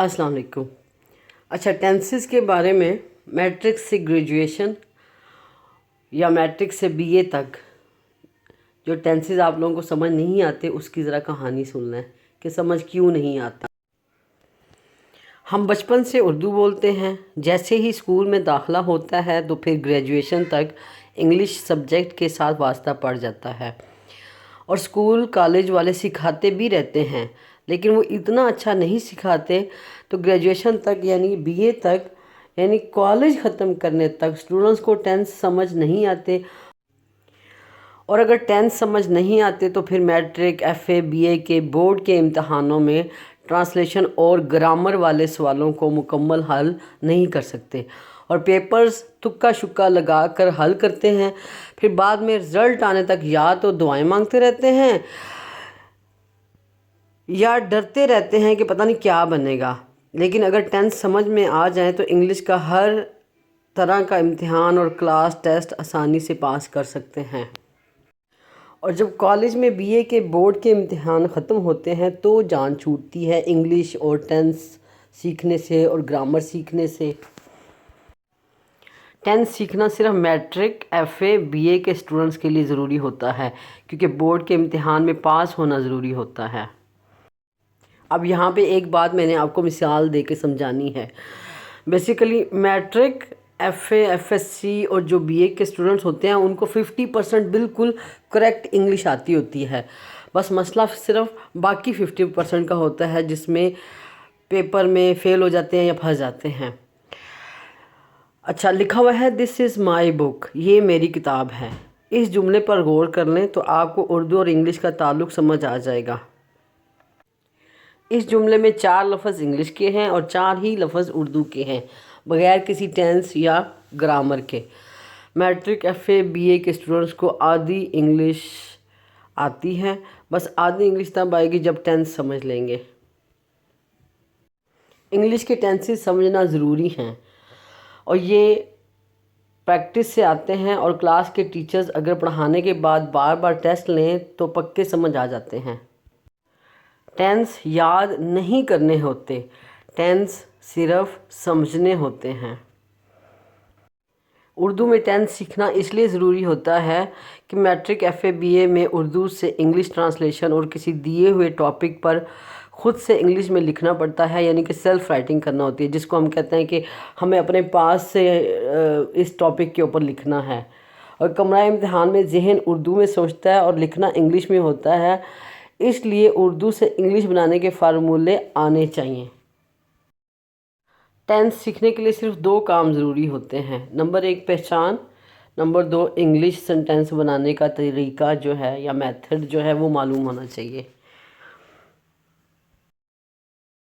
अस्सलाम वालेकुम। अच्छा, टेंसेस के बारे में मैट्रिक से ग्रेजुएशन या मैट्रिक से बीए तक जो टेंसेस आप लोगों को समझ नहीं आते उसकी ज़रा कहानी सुनना है कि समझ क्यों नहीं आता। हम बचपन से उर्दू बोलते हैं, जैसे ही स्कूल में दाखिला होता है तो फिर ग्रेजुएशन तक इंग्लिश सब्जेक्ट के साथ वास्ता पड़ जाता है और स्कूल कॉलेज वाले सिखाते भी रहते हैं, लेकिन वो इतना अच्छा नहीं सिखाते। तो ग्रेजुएशन तक यानी बीए तक यानी कॉलेज ख़त्म करने तक स्टूडेंट्स को टेंस समझ नहीं आते, और अगर टेंस समझ नहीं आते तो फिर मैट्रिक, एफए, बीए के बोर्ड के इम्तहानों में ट्रांसलेशन और ग्रामर वाले सवालों को मुकम्मल हल नहीं कर सकते और पेपर्स तुक्का शुक्का लगा कर हल करते हैं। फिर बाद में रिज़ल्ट आने तक या तो दुआएं मांगते रहते हैं या डरते रहते हैं कि पता नहीं क्या बनेगा। लेकिन अगर टेंस समझ में आ जाए तो इंग्लिश का हर तरह का इम्तिहान और क्लास टेस्ट आसानी से पास कर सकते हैं। और जब कॉलेज में बीए के बोर्ड के इम्तिहान ख़त्म होते हैं तो जान छूटती है इंग्लिश और टेंस सीखने से और ग्रामर सीखने से। टेंस सीखना सिर्फ मैट्रिक, एफए, बीए के स्टूडेंट्स के लिए ज़रूरी होता है, क्योंकि बोर्ड के इम्तिहान में पास होना ज़रूरी होता है। अब यहाँ पे एक बात मैंने आपको मिसाल दे के समझानी है। बेसिकली मैट्रिक, एफए, एफएससी और जो बीए के स्टूडेंट्स होते हैं उनको 50% बिल्कुल करेक्ट इंग्लिश आती होती है। बस मसला सिर्फ बाकी 50% का होता है जिसमें पेपर में फ़ेल हो जाते हैं या फंस जाते हैं। अच्छा, लिखा हुआ है दिस इज़ माई बुक, ये मेरी किताब है। इस जुमले पर गौर कर लें तो आपको उर्दू और इंग्लिश का ताल्लुक़ समझ आ जाएगा। इस जुमले में 4 लफ्ज़ इंग्लिश के हैं और 4 ही लफ्ज़ उर्दू के हैं, बगैर किसी टेंस या ग्रामर के। मैट्रिक, एफए, बीए के स्टूडेंट्स को आधी इंग्लिश आती है, बस आधी इंग्लिश तब आएगी जब टेंस समझ लेंगे। इंग्लिश के टेंसेस समझना ज़रूरी हैं और ये प्रैक्टिस से आते हैं, और क्लास के टीचर्स अगर पढ़ाने के बाद बार बार टेस्ट लें तो पक्के समझ आ जाते हैं। टेंस याद नहीं करने होते, टेंस सिर्फ समझने होते हैं। उर्दू में टेंस सीखना इसलिए ज़रूरी होता है कि मैट्रिक, एफए, बीए में उर्दू से इंग्लिश ट्रांसलेशन और किसी दिए हुए टॉपिक पर ख़ुद से इंग्लिश में लिखना पड़ता है, यानी कि सेल्फ़ राइटिंग करना होती है, जिसको हम कहते हैं कि हमें अपने पास से इस टॉपिक के ऊपर लिखना है। और कमरा इम्तिहान में ज़हन उर्दू में सोचता है और लिखना इंग्लिश में होता है, इसलिए उर्दू से इंग्लिश बनाने के फार्मूले आने चाहिए। टेंस सीखने के लिए सिर्फ 2 काम ज़रूरी होते हैं। नंबर 1 पहचान, नंबर 2 इंग्लिश सेंटेंस बनाने का तरीका जो है या मेथड जो है वो मालूम होना चाहिए।